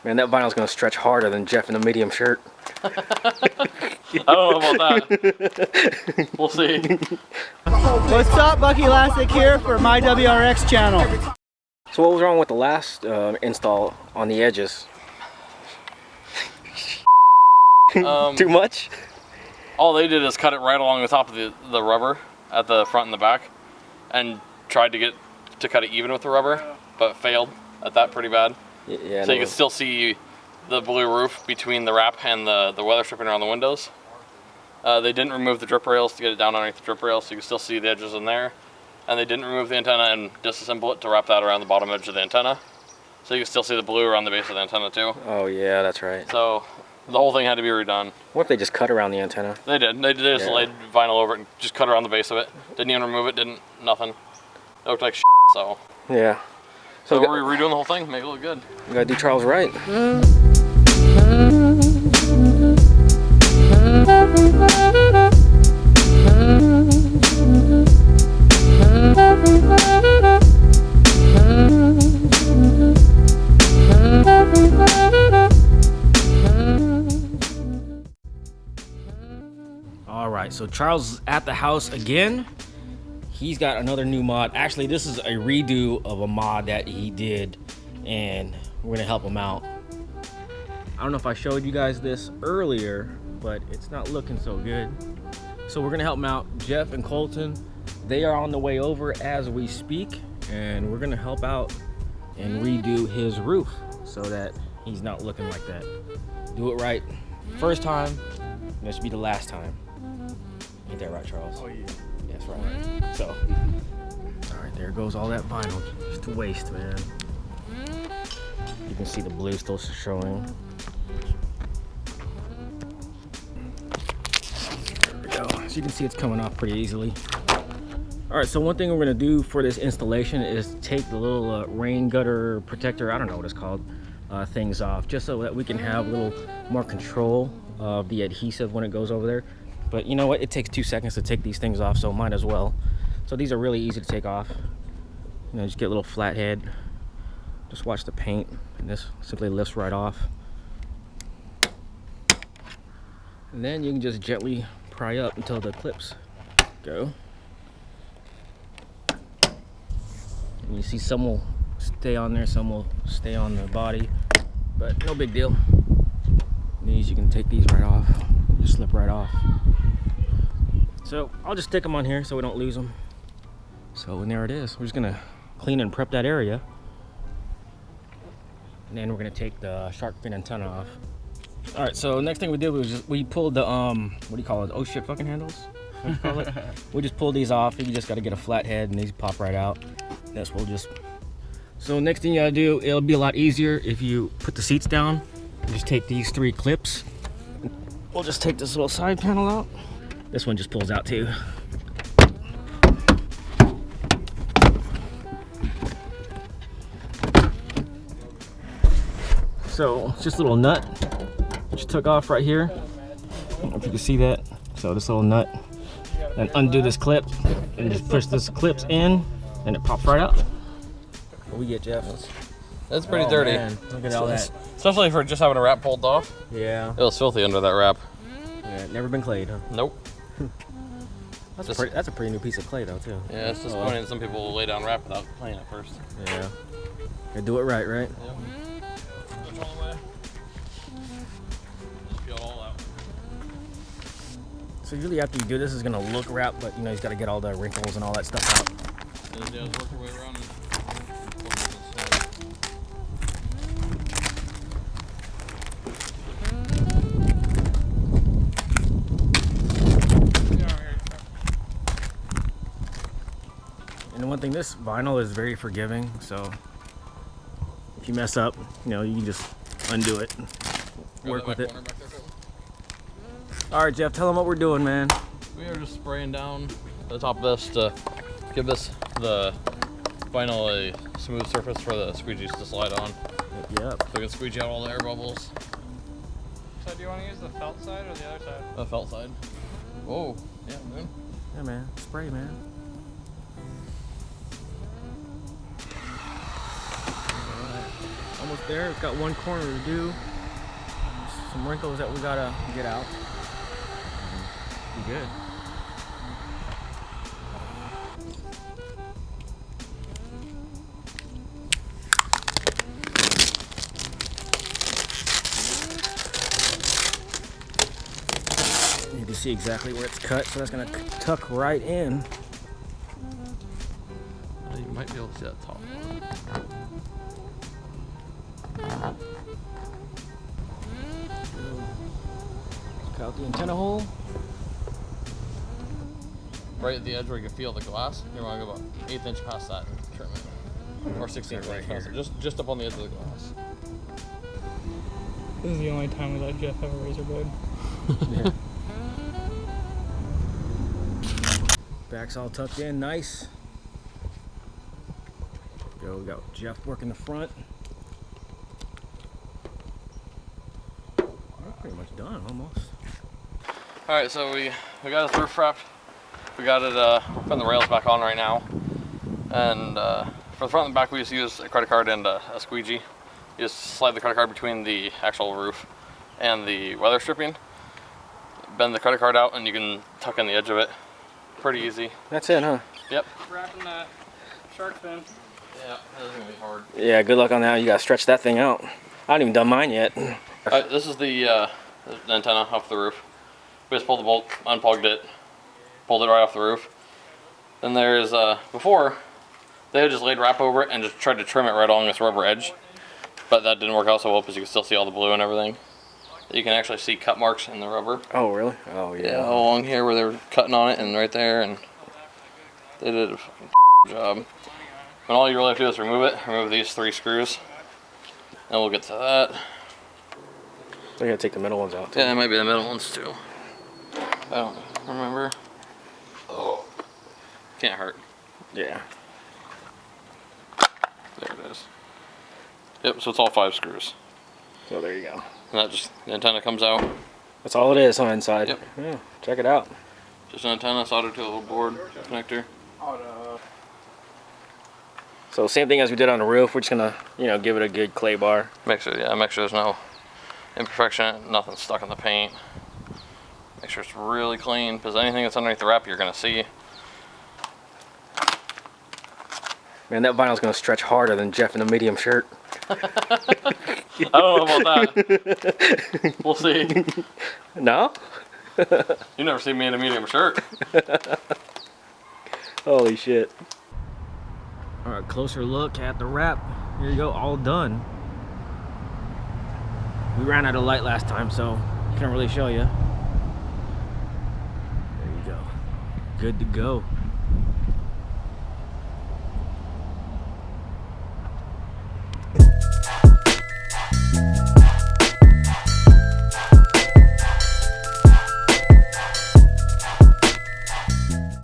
Man, that vinyl's gonna stretch harder than Jeff in a medium shirt. I don't know about that. We'll see. What's up, Bucky Elastic here for my WRX channel. So what was wrong with the last install on the edges? Too much? All they did is cut it right along the top of the rubber at the front and the back, and tried to cut it even with the rubber, but failed at that pretty bad. Yeah. So you can still see the blue roof between the wrap and the weather stripping around the windows. They didn't remove the drip rails to get it down underneath the drip rails, so you can still see the edges in there. And they didn't remove the antenna and disassemble it to wrap that around the bottom edge of the antenna. So you can still see the blue around the base of the antenna too. Oh yeah, that's right. So the whole thing had to be redone. What if they just cut around the antenna? They did. They just laid vinyl over it and just cut around the base of it. Didn't even remove it, nothing. It looked like shit, so. Yeah. So we're redoing the whole thing, make it look good. You gotta do Charles right. All right, so Charles is at the house again. He's got another new mod. Actually, this is a redo of a mod that he did, and we're gonna help him out. I don't know if I showed you guys this earlier, but it's not looking so good. So we're gonna help him out. Jeff and Colton, they are on the way over as we speak, and we're gonna help out and redo his roof so that he's not looking like that. Do it right first time, and this should be the last time. Ain't that right, Charles? Oh yeah. That's right. So, all right, there goes all that vinyl. Just a waste, man. You can see the blue still showing. There we go. So you can see it's coming off pretty easily. All right, so one thing we're gonna do for this installation is take the little rain gutter protector, I don't know what it's called, things off, just so that we can have a little more control of the adhesive when it goes over there. But you know what? It takes 2 seconds to take these things off, so might as well. So these are really easy to take off. You know, just get a little flat head. Just watch the paint, and this simply lifts right off. And then you can just gently pry up until the clips go. And you see some will stay on there, some will stay on the body, but no big deal. These, you can take these right off, just slip right off. So I'll just stick them on here so we don't lose them. So and there it is. We're just gonna clean and prep that area. And then we're gonna take the shark fin antenna off. All right, so next thing we did was we pulled the, what do you call it? Oh shit fucking handles? What do you call it? We just pulled these off. You just gotta get a flat head and these pop right out. That's what we'll just. So next thing you gotta do, it'll be a lot easier if you put the seats down. Just take these 3 clips. We'll just take this little side panel out. This one just pulls out too. So it's just a little nut which took off right here. I don't know if you can see that. So this little nut, and undo this clip and just push this clips in and it pops right out. What we get, Jeff? That's pretty dirty. Man. Look at all that. Especially for just having a wrap pulled off. Yeah. It was filthy under that wrap. Yeah, never been clayed, huh? Nope. That's a pretty new piece of clay though too. Yeah, it's disappointing that some people will lay down wrap without playing it first. Yeah. Gotta do it right, right? Yep. Which all the way? Just peel it all out. So usually after you do this, it's gonna look wrapped, but you know, he's gotta get all the wrinkles and all that stuff out. And then just work your way around and And one thing, this vinyl is very forgiving, so if you mess up, you know, you can just undo it, work with it. All right, Jeff, tell them what we're doing, man. We are just spraying down the top of this to give the vinyl a smooth surface for the squeegees to slide on. Yep. So we can squeegee out all the air bubbles. So do you want to use the felt side or the other side? The felt side. Oh, yeah, man. Yeah, man. Spray, man. almost there. It's got one corner to do. Some wrinkles that we gotta get out. Be good. You can see exactly where it's cut, so that's gonna tuck right in. You might be able to see that top one. Cut out the antenna hole. Right at the edge where you can feel the glass, you want to go about 1/8 inch past that and trim it. Or 1/16 Right inch past it, just up on the edge of the glass. This is the only time we let Jeff have a razor blade. Yeah. Back's all tucked in, nice. Go, we got Jeff working the front. We're pretty much done, almost. All right, so we got this roof wrapped. We got it. We're putting the rails back on right now. And for the front and the back, we just use a credit card and a squeegee. You just slide the credit card between the actual roof and the weather stripping. Bend the credit card out, and you can tuck in the edge of it. Pretty easy. That's it, huh? Yep. Wrapping that shark fin. Yeah, that's gonna be hard. Yeah, good luck on that. You gotta stretch that thing out. I haven't even done mine yet. This is the antenna off the roof. We just pulled the bolt, unplugged it, pulled it right off the roof. Then there's, before, they had just laid wrap over it and just tried to trim it right along this rubber edge. But that didn't work out so well because you can still see all the blue and everything. You can actually see cut marks in the rubber. Oh, really? Oh, yeah. Yeah, all along here where they were cutting on it and right there, and they did a fucking job. And all you really have to do is remove it, remove these 3 screws, and we'll get to that. So you gotta take the middle ones out, too. Yeah, it might be the middle ones too. I don't remember. Oh. Can't hurt. Yeah. There it is. Yep, so it's all 5 screws. So there you go. And that just, the antenna comes out. That's all it is, huh, inside? Yep. Yeah, check it out. Just an antenna soldered to a little board connector. So same thing as we did on the roof. We're just gonna, give it a good clay bar. Make sure there's no imperfection, nothing stuck in the paint. Make sure it's really clean, because anything that's underneath the wrap you're gonna see. Man, that vinyl's gonna stretch harder than Jeff in the medium shirt. I don't know about that. We'll see. No? You never see me in a medium shirt. Holy shit. Alright, closer look at the wrap. Here you go, all done. We ran out of light last time, so can't really show you. There you go. Good to go.